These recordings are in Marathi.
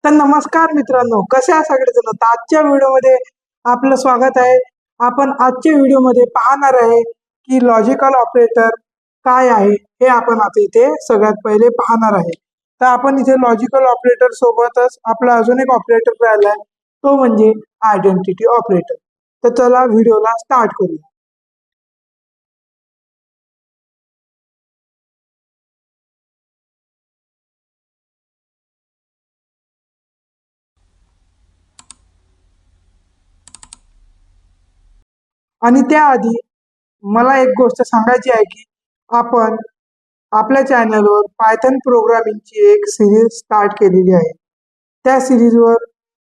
तर नमस्कार मित्रांनो, कसे आहात सगळेजण? तर आजच्या व्हिडिओमध्ये आपलं स्वागत आहे. आपण आजच्या व्हिडिओमध्ये पाहणार आहे की लॉजिकल ऑपरेटर काय आहे हे आपण आता इथे सगळ्यात पहिले पाहणार आहे. तर आपण इथे लॉजिकल ऑपरेटर सोबतच आपला अजून एक ऑपरेटर राहिला आहे, तो म्हणजे आयडेंटिटी ऑपरेटर. तर चला व्हिडिओला स्टार्ट करूया. आणि त्याआधी मला एक गोष्ट सांगायची आहे की आपण आपल्या चॅनलवर पायथन प्रोग्रामिंगची एक सिरीज स्टार्ट केलेली आहे. त्या सिरीजवर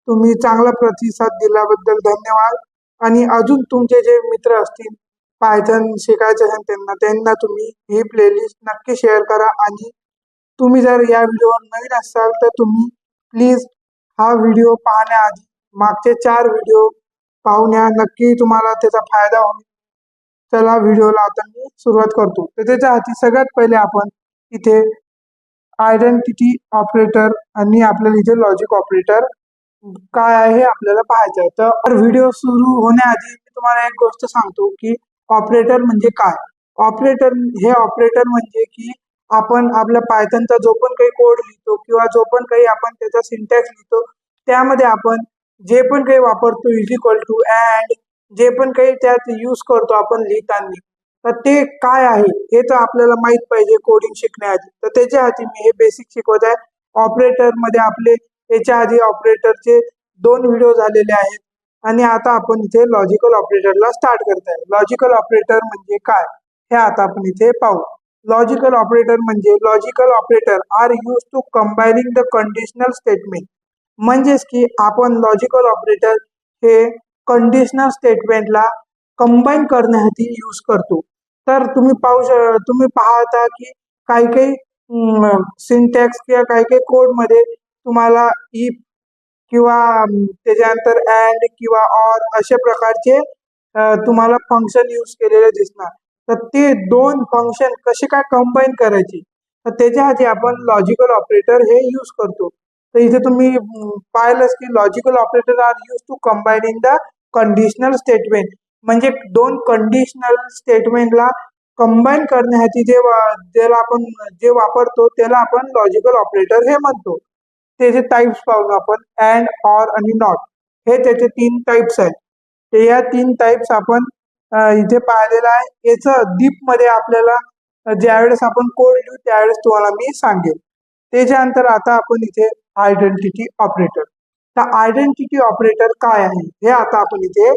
तुम्ही चांगला प्रतिसाद दिल्याबद्दल धन्यवाद. आणि अजून तुमचे जे मित्र असतील पायथन शिकायचे असेल त्यांना त्यांना तुम्ही ही प्लेलिस्ट नक्की शेअर करा. आणि तुम्ही जर या व्हिडिओवर नवीन असाल तर तुम्ही प्लीज हा व्हिडिओ पाहण्याआधी मागचे 4 व्हिडिओ पाहून या, नक्की तुम्हाला त्याचा फायदा होईल. चला व्हिडिओला आता मी सुरुवात करतो. तर त्याच्या आधी सगळ्यात पहिले आपण इथे आयडेंटिटी ऑपरेटर आणि आपल्याला इथे लॉजिक ऑपरेटर काय आहे हे आपल्याला पाहायचं आहे. तर व्हिडिओ सुरू होण्याआधी मी तुम्हाला एक गोष्ट सांगतो की ऑपरेटर म्हणजे काय. ऑपरेटर म्हणजे की आपण आपल्या पायथनचा जो पण काही कोड लिहितो किंवा जो पण काही आपण त्याचा सिंटॅक्स लिहितो त्यामध्ये आपण जे पण काही वापरतो इज इक्वल टू अँड जे पण काही त्यात यूज करतो आपण लिहिताना, तर ते काय आहे हे तर आपल्याला माहित पाहिजे कोडिंग शिकण्याआधी. तर त्याच्या आधी मी हे बेसिक शिकवत आहे. ऑपरेटर मध्ये आपले याच्या आधी ऑपरेटरचे 2 व्हिडिओ झालेले आहेत. आणि आता आपण इथे लॉजिकल ऑपरेटरला स्टार्ट करत आहे. लॉजिकल ऑपरेटर म्हणजे काय हे आता आपण इथे पाहू. लॉजिकल ऑपरेटर म्हणजे logical operator are use to combining the conditional statement. म्हणजेच की आपण लॉजिकल ऑपरेटर हे कंडिशनल स्टेटमेंटला कंबाईन करण्यासाठी यूज करतो. तर तुम्ही पाहता की काही काही सिंटॅक्स किंवा काही काही कोडमध्ये तुम्हाला इफ किंवा त्याच्यानंतर अँड किंवा ऑर अशा प्रकारचे तुम्हाला फंक्शन यूज केलेले दिसणार. तर ते 2 फंक्शन कसे काय कंबाईन करायची, तर त्याच्यासाठी आपण लॉजिकल ऑपरेटर हे यूज करतो. तर इथे तुम्ही पाहिलंच की logical operator are use to combining the conditional statement. म्हणजे 2 कंडिशनल स्टेटमेंटला कंबाईन करण्यासाठी ज्याला आपण जे वापरतो त्याला आपण लॉजिकल ऑपरेटर हे म्हणतो. त्याचे टाइप्स पाहू आपण अँड ऑर आणि नॉट हे त्याचे 3 टाइप्स आहेत. ते या 3 टाइप्स आपण इथे पाहिलेला आहे. याचं डीप मध्ये आपल्याला ज्यावेळेस आपण कोड लिहू त्यावेळेस तुम्हाला मी सांगेल. त्याच्यानंतर आता आपण इथे आयडेंटिटी ऑपरेटर. तर आयडेंटिटी ऑपरेटर काय आहे हे आता आपण इथे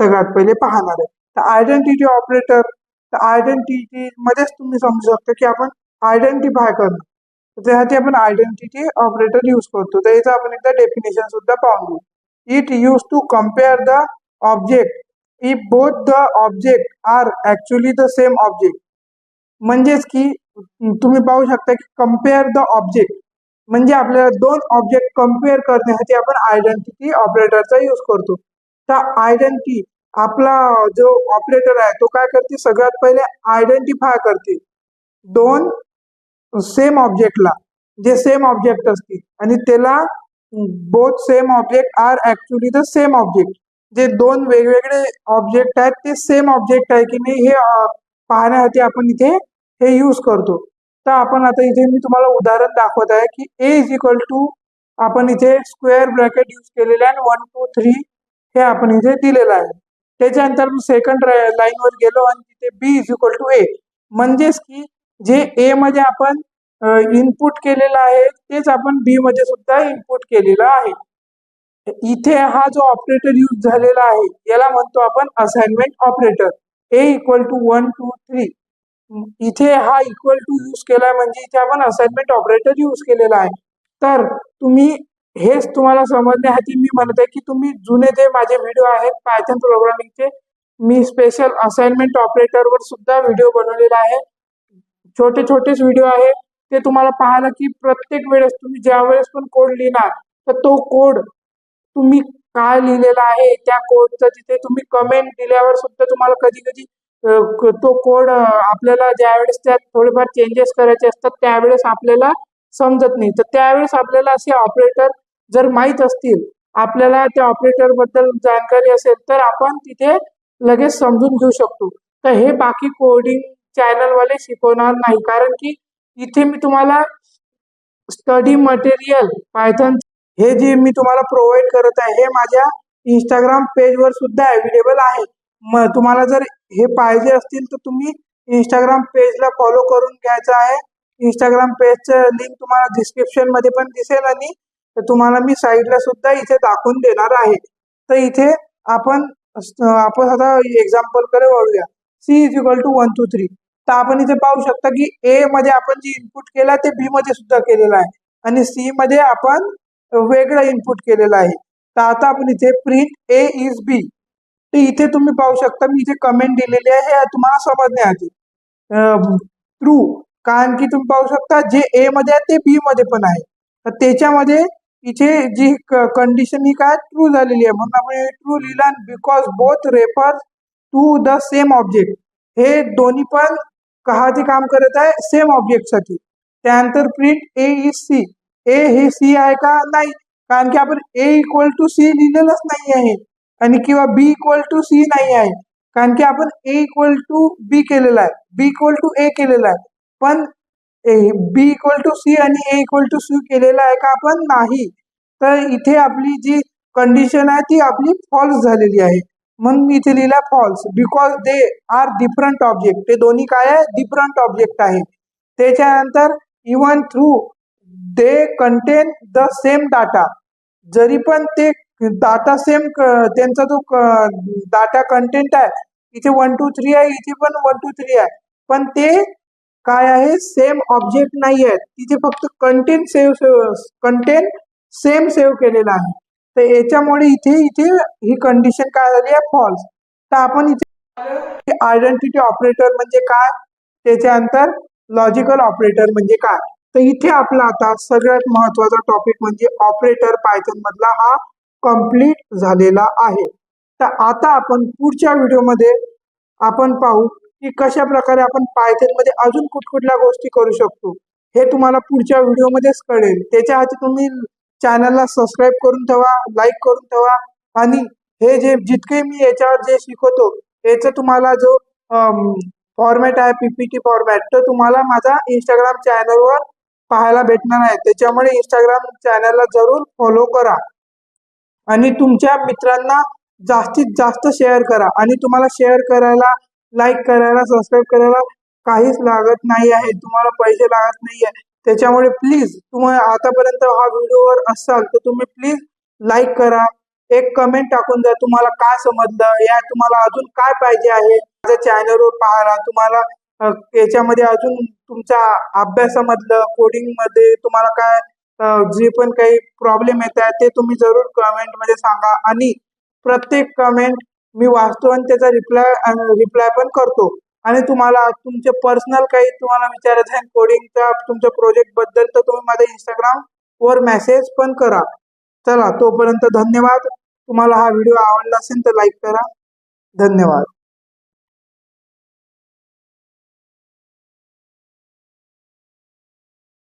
सगळ्यात पहिले पाहणार आहे. तर आयडेंटिटी ऑपरेटर, तर आयडेंटिटी मध्येच तुम्ही समजू शकता की आपण आयडेंटिफाय करणं, त्यासाठी आपण आयडेंटिटी ऑपरेटर यूज करतो. तर याचं आपण एकदा डेफिनेशन सुद्धा पाहून घेऊ. It use to compare the object if both the object are actually the same object. म्हणजेच की तुम्ही पाहू शकता की कम्पेअर द ऑब्जेक्ट म्हणजे आपल्याला 2 ऑब्जेक्ट कम्पेअर करण्यासाठी आपण आयडेंटिटी ऑपरेटरचा यूज करतो. तर आयडेंटिटी आपला जो ऑपरेटर आहे तो काय करते, सगळ्यात पहिले आयडेंटिफाय करते 2 सेम ऑब्जेक्टला, जे सेम ऑब्जेक्ट असतील आणि त्याला both same object are actually the same object. जे 2 वेगवेगळे ऑब्जेक्ट आहेत ते सेम ऑब्जेक्ट आहे की नाही हे पाहण्यासाठी आपण इथे हे यूज करतो. तर आपण आता इथे मी तुम्हाला उदाहरण दाखवत आहे की ए इज इक्वल टू आपण इथे स्क्वेअर ब्रॅकेट यूज केलेले आहे 1 2 3 हे आपण इथे दिलेलं आहे. त्याच्यानंतर सेकंड लाईनवर गेलो आणि तिथे बी इज इक्वल टू ए. म्हणजेच की जे ए मध्ये आपण इनपुट केलेलं आहे तेच आपण बी मध्ये सुद्धा इनपुट केलेलं आहे. इथे हा जो ऑपरेटर यूज झालेला आहे याला म्हणतो आपण assignment operator. A equal to 1 2 3 इथे हा इक्वल टू यूज केलाय म्हणजे इथे आपण असाइनमेंट ऑपरेटर यूज केलेला आहे. तर तुम्ही हेच तुम्हाला समजण्यासाठी मी म्हणत आहे की तुम्ही जुने जे माझे व्हिडिओ आहेत पायथन प्रोग्रामिंगचे, मी स्पेशल असाइनमेंट ऑपरेटरवर सुद्धा व्हिडिओ बनवलेला आहे. छोटे छोटेच व्हिडिओ आहे ते तुम्हाला पाहायला की प्रत्येक वेळेस तुम्ही ज्या वेळेस पण कोड लिहिणार तर तो कोड तुम्ही काय लिहिलेला आहे त्या कोडचं तिथे तुम्ही कमेंट दिल्यावर सुद्धा तुम्हाला कधी कधी तो कोड आपल्याला ज्यावेळेस त्यात थोडेफार चेंजेस करायचे असतात त्यावेळेस आपल्याला समजत नाही. तर त्यावेळेस आपल्याला असे ऑपरेटर जर माहीत असतील, आपल्याला त्या ऑपरेटर बद्दल जानकारी असेल, तर आपण तिथे लगेच समजून घेऊ शकतो. तर हे बाकी कोडिंग चॅनलवाले शिकवणार नाही, कारण की इथे मी तुम्हाला स्टडी मटेरियल पायथन हे जे मी तुम्हाला प्रोव्हाइड करत आहे, हे माझ्या इंस्टाग्राम पेजवर सुद्धा अवेलेबल आहे. मग तुम्हाला जर हे पाहिजे असतील तर तुम्ही इंस्टाग्राम पेजला फॉलो करून घ्यायचं आहे. इंस्टाग्राम पेजचं लिंक तुम्हाला डिस्क्रिप्शन मध्ये पण दिसेल, आणि तुम्हाला मी साईडला सुद्धा इथे दाखवून देणार आहे. तर इथे आपण आपण आता एक्झाम्पलकडे वळूया. C is equal to 1 2 3. तर आपण इथे पाहू शकता की ए मध्ये आपण जे इनपुट केलं ते बी मध्ये सुद्धा केलेलं आहे, आणि सी मध्ये आपण वेगळं इनपुट केलेलं आहे. तर आता आपण इथे प्रिंट ए इज बी. तर इथे तुम्ही पाहू शकता मी इथे कमेंट दिलेली आहे, हे तुम्हाला समजण्याआधी ट्रू, कारण की तुम्ही पाहू शकता जे ए मध्ये आहे ते बी मध्ये पण आहे. तर त्याच्यामध्ये इथे जी कंडिशन ही काय ट्रू झालेली आहे, म्हणून आपण ट्रू लिहिला. Because both refer to the same object, हे दोन्ही पण कहाचे काम करत आहे, सेम ऑब्जेक्ट साठी. त्यानंतर प्रिंट ए इज सी. ए हे सी आहे का? नाही, कारण की आपण ए इक्वल टू सी लिहिलेलंच नाही आहे, आणि किंवा बी इक्वल टू सी नाही आहे, कारण की आपण ए इक्वल टू बी केलेला आहे, बी इक्वल टू ए केलेला आहे. पण बी इक्वल टू सी आणि ए इक्वल टू सी केलेला आहे का? आपण नाही. तर इथे आपली जी कंडिशन आहे ती आपली फॉल्स झालेली आहे, म्हणून मी इथे लिहिला false. Because they are different object, ते दोन्ही काय आहे? डिफरंट ऑब्जेक्ट आहे. त्याच्यानंतर even through they contain the same data, जरी पण ते डाटा सेम त्यांचा जो डाटा कंटेंट आहे, इथे 1 2 3 आहे, इथे पण 1 2 3 आहे, पण ते काय आहे? सेम ऑब्जेक्ट नाही आहेत, तिथे फक्त कंटेंट सेम सेव्ह केलेला आहे. तर याच्यामुळे इथे इथे ही कंडिशन काय झाली आहे? फॉल्स. तर आपण इथे आयडेंटिटी ऑपरेटर म्हणजे काय, त्याच्यानंतर लॉजिकल ऑपरेटर म्हणजे काय. तर इथे आपला आता सगळ्यात महत्वाचा टॉपिक म्हणजे ऑपरेटर पायथन मधला हा कंप्लीट झालेला आहे. तर आता आपण पुढच्या व्हिडिओमध्ये आपण पाहू की कशा प्रकारे आपण पायथन मध्ये अजून कुठकुठल्या गोष्टी करू शकतो, हे तुम्हाला पुढच्या व्हिडिओमध्येच कळेल. त्याच्या आधी तुम्ही चॅनलला सबस्क्राईब करून ठेवा, लाईक करून ठेवा, आणि हे जे जितके मी याच्यावर जे शिकवतो याचा तुम्हाला जो फॉर्मॅट आहे पीपीटी फॉर्मॅट, तर तुम्हाला माझा इंस्टाग्राम चॅनलवर पाहायला भेटणार आहे. त्याच्यामुळे इंस्टाग्राम चॅनलला जरूर फॉलो करा, आणि तुमच्या मित्रांना जास्तीत जास्त शेअर करा. आणि तुम्हाला शेअर करायला, लाईक करायला, सबस्क्राईब करायला काहीच लागत नाही आहे, तुम्हाला पैसे लागत नाही आहे. त्याच्यामुळे प्लीज तुम्ही आतापर्यंत हा व्हिडिओवर असाल तर तुम्ही प्लीज लाईक करा, एक कमेंट टाकून द्या तुम्हाला काय समजलं, या तुम्हाला अजून काय पाहिजे आहे माझ्या चॅनलवर पाहायला. तुम्हाला याच्यामध्ये अजून तुमच्या अभ्यासामधलं, कोडिंग मध्ये तुम्हाला काय जे पण काही प्रॉब्लेम येत आहे ते तुम्ही जरूर कमेंट मध्ये सांगा, आणि प्रत्येक कमेंट मी वाचतो आणि त्याचा रिप्लाय पण करतो. आणि तुम्हाला तुमचे पर्सनल काही तुम्हाला विचारायचं आहे कोडिंगच्या तुमच्या प्रोजेक्ट बद्दल, तर तुम्ही माझ्या इंस्टाग्राम वर मेसेज पण करा. चला, तोपर्यंत धन्यवाद. तुम्हाला हा व्हिडिओ आवडला असेल तर लाईक करा. धन्यवाद.